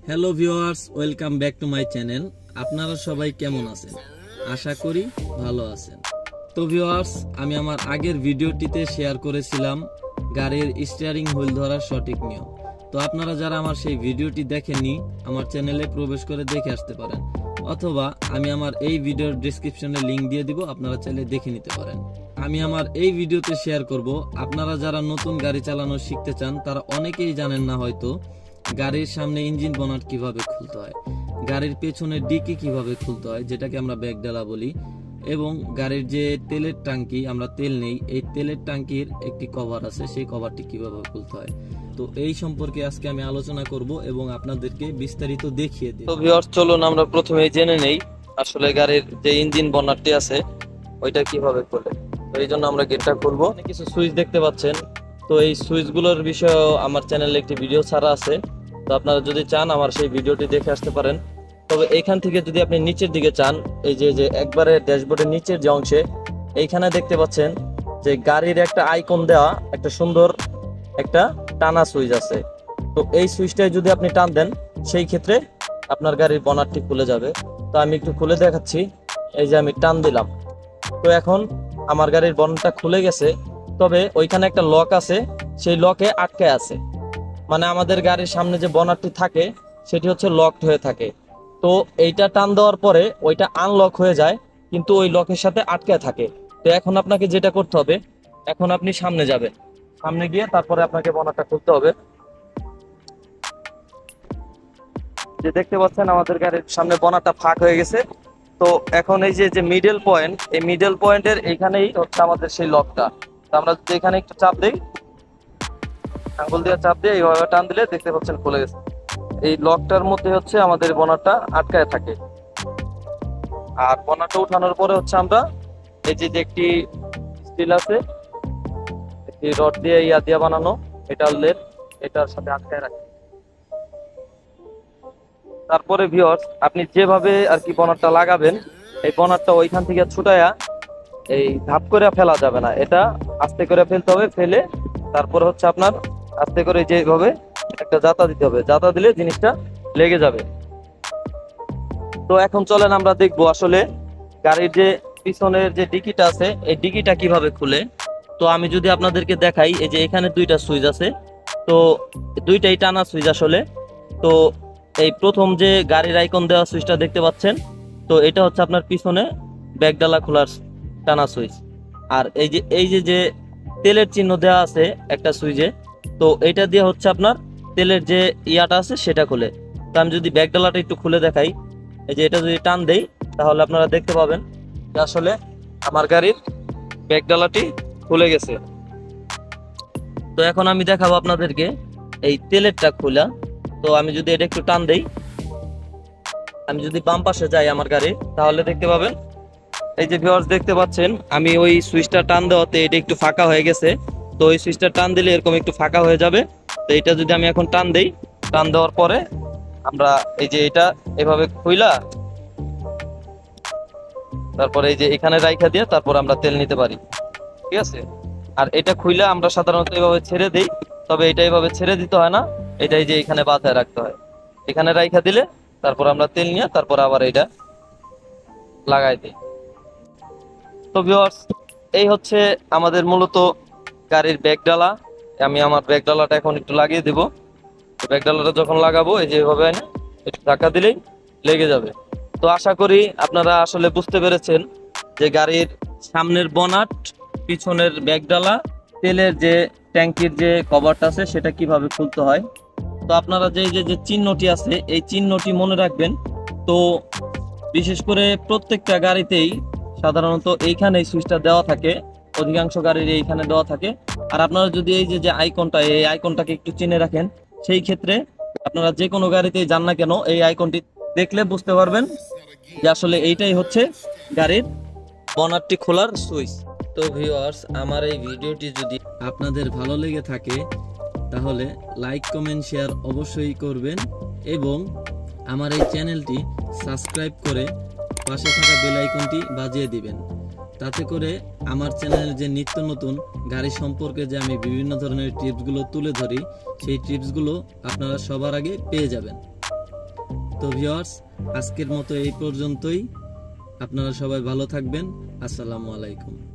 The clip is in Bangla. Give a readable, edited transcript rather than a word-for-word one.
Hello viewers, welcome back to my channel. আপনারা সবাই কেমন আছেন? আশা করি ভালো আছেন। তো ভিউয়ার্স, আমি আমার আগের ভিডিওটিতে শেয়ার করেছিলাম গাড়ির স্টিয়ারিং হুইল ধরার সঠিক নিয়ম। তো আপনারা যারা আমার সেই ভিডিওটি দেখেননি, আমার চ্যানেলে প্রবেশ করে দেখে আসতে পারেন, অথবা আমি আমার এই ভিডিওর ডেসক্রিপশনে লিংক দিয়ে দিব, আপনারা চাইলে দেখে নিতে পারেন। আমি আমার এই ভিডিওতে শেয়ার করব, আপনারা যারা নতুন গাড়ি চালানো শিখতে চান তারা অনেকেই জানেন না হয়তো গাড়ির সামনে ইঞ্জিন বনাট কিভাবে খুলতে হয়, গাড়ির পেছনে ডিকি কিভাবে খুলতে হয়, যেটাকে আমরা ব্যাকডালা বলি, এবং গাড়ির যে তেলের ট্যাঙ্কি আমরা তেল নেই, এই তেলের ট্যাঙ্কির একটি কভার আছে, সেই কভারটি কিভাবে খুলতে হয়। তো এই সম্পর্কে আজকে আমি আলোচনা করব এবং আপনাদেরকে বিস্তারিত দেখিয়ে দিই। তো ভিউয়ার্স, চলুন আমরা প্রথমেই জেনে নেই আসলে গাড়ির যে ইঞ্জিন বনারটি আছে ওইটা কিভাবে খোলে। তো এই জন্য আমরা গেটটা খুলবো। কিছু সুইচ দেখতে পাচ্ছেন, তো এই সুইচগুলোর বিষয়ে আমার চ্যানেলে একটি ভিডিও ছাড়া আছে, তো আপনারা যদি চান আমার সেই ভিডিওটি দেখে আসতে পারেন। তবে এইখান থেকে যদি আপনি নিচের দিকে চান, এই যে একবারে ড্যাশবোর্ডের নিচের যে অংশে এইখানে দেখতে পাচ্ছেন যে গাড়ির একটা আইকন দেওয়া একটা সুন্দর একটা টানা সুইচ আছে। তো এই সুইচটাই যদি আপনি টান দেন, সেই ক্ষেত্রে আপনার গাড়ির বনারটি খুলে যাবে। তো আমি একটু খুলে দেখাচ্ছি। এই যে আমি টান দিলাম, তো এখন আমার গাড়ির বনারটা খুলে গেছে। তবে ওইখানে একটা লক আছে, সেই লকে আটকে আছে, মানে আমাদের গাড়ির সামনে যে বনারটি থাকে সেটি হচ্ছে লকড হয়ে থাকে। তো এইটা টান দেওয়ার পরে ওইটা আনলক হয়ে যায়, কিন্তু ওই লকের সাথে আটকে থাকে। তো এখন আপনাকে যেটা করতে হবে, এখন আপনি সামনে যাবেন, সামনে গিয়ে তারপরে আপনাকে বনারটা খুলতে হবে। যে দেখতে পাচ্ছেন আমাদের গাড়ির সামনে বনারটা ফাঁক হয়ে গেছে। তো এখন এই যে মিডল পয়েন্ট, এই মিডল পয়েন্টের এইখানেই হচ্ছে আমাদের সেই লকটা। তো আমরা যদি এখানে একটু চাপ দিই, আঙ্গুল দিয়ে চাপ দিয়ে এইভাবে টান দিলে দেখতে পাচ্ছেন খুলে গেছে। এই লকটার মধ্যে হচ্ছে আমাদের বনারটা আটকায় থাকে। আর বনারটা উঠানোর পরে হচ্ছে আমরা এই যে একটি স্টিল আছে, একটি রড দিয়ে দিয়ে বানানো মেটালের, এটার সাথে আটকায় রাখি। তারপরে ভিউয়ার্স, আপনি যেভাবে আর কি বনারটা লাগাবেন, এই বনারটা ওইখান থেকে ছুটায়া এই ধাপ করে ফেলা যাবে না, এটা আস্তে করে ফেলতে হবে। ফেলে তারপরে হচ্ছে আপনার আস্তে করে যেভাবে একটা জাতা দিতে হবে, জাতা দিলে জিনিসটা লেগে যাবে। তো এখন চলেন আমরা দেখবো আসলে গাড়ির যে পিছনের যে ডিকিটা আছে এই ডিকিটা কিভাবে খুলে। তো আমি যদি আপনাদেরকে দেখাই, এই যে এখানে দুইটা সুইচ আছে, তো দুইটাই টানা সুইচ আসলে। তো এই প্রথম যে গাড়ির আইকন দেওয়া সুইচটা দেখতে পাচ্ছেন, তো এটা হচ্ছে আপনার পিছনে ব্যাকডালা খোলার টানা সুইচ। আর এই যে তেলের চিহ্ন দেওয়া আছে একটা সুইচে, তো এটা দিয়ে হচ্ছে আপনার তেলের যে ইয়াটা আছে সেটা খুলে। তো আমি যদি ব্যাকডালাটা একটু খুলে দেখাই, এই যে এটা যদি টান দেই, তাহলে আপনারা দেখতে পাবেন যে আসলে আমার গাড়ির ব্যাকডালাটি খুলে গেছে। তো এখন আমি দেখাবো আপনাদেরকে এই তেলেরটা খোলা। তো আমি যদি এটা একটু টান দেই, আমি যদি বাম পাশে যাই আমার গাড়ি, তাহলে দেখতে পাবেন এই যে ভিউয়ার্স দেখতে পাচ্ছেন আমি ওই সুইচটা টান দেওয়াতে এটা একটু ফাঁকা হয়ে গেছে। তো ওই সুইচটা টান দিলে এরকম একটু ফাঁকা হয়ে যাবে। তো এটা যদি আমি এখন টান দেই, টান দেওয়ার পরে আমরা এই যে এটা এভাবে খুইলা তারপরে এই যে এখানে রাইখা দিয়ে তারপর আমরা তেল নিতে পারি, ঠিক আছে। আর এটা খুইলা আমরা সাধারণত এভাবে ছেড়ে দিই, তবে এটা এভাবে ছেড়ে দিতে হয় না, এটাই যে এখানে বাঁধায় রাখতে হয়। এখানে রাইখা দিলে তারপর আমরা তেল নিয়ে তারপর আবার এটা লাগাই দিই। তো ভিউয়ার্স, এই হচ্ছে আমাদের মূলত গাড়ির ব্যাকডালা। আমি আমার ব্যাকডালাটা এখন একটু লাগিয়ে দেব। ব্যাকডালাটা যখন লাগাবো, এই যে এভাবে একটু ধাক্কা দিলেই লেগে যাবে। তো আশা করি আপনারা আসলে বুঝতে পেরেছেন যে গাড়ির সামনের বনাট, পিছনের ব্যাকডালা, তেলের যে ট্যাঙ্কির যে কভারটা আছে সেটা কিভাবে খুলতে হয়। তো আপনারা যে চিহ্নটি আছে এই চিহ্নটি মনে রাখবেন। তো বিশেষ করে প্রত্যেকটা গাড়িতেই সাধারণত এইখানে এই সুইচটা দেওয়া থাকে, অধিকাংশ গাড়ির এইখানে দেওয়া থাকে। আর আপনারা যদি এই যে আইকনটা, এই আইকনটাকে একটু চিনে রাখেন, সেই ক্ষেত্রে আপনারা যে কোনো গাড়িতেই যান না কেন এই আইকনটি দেখলে বুঝতে পারবেন যে আসলে এইটাই হচ্ছে গাড়ির বনারটি খোলার সুইচ। তো ভিউয়ার্স, আমার এই ভিডিওটি যদি আপনাদের ভালো লেগে থাকে তাহলে লাইক, কমেন্ট, শেয়ার অবশ্যই করবেন এবং আমার এই চ্যানেলটি সাবস্ক্রাইব করে পাশে থাকা বেল আইকনটি বাজিয়ে দিবেন। তাতে করে আমার চ্যানেলে যে নিত্য নতুন গাড়ি সম্পর্কে যে আমি বিভিন্ন ধরনের টিপসগুলো তুলে ধরি, সেই টিপসগুলো আপনারা সবার আগে পেয়ে যাবেন। তো ভিউয়ার্স, আজকের মতো এই পর্যন্তই। আপনারা সবাই ভালো থাকবেন। আসসালামু আলাইকুম।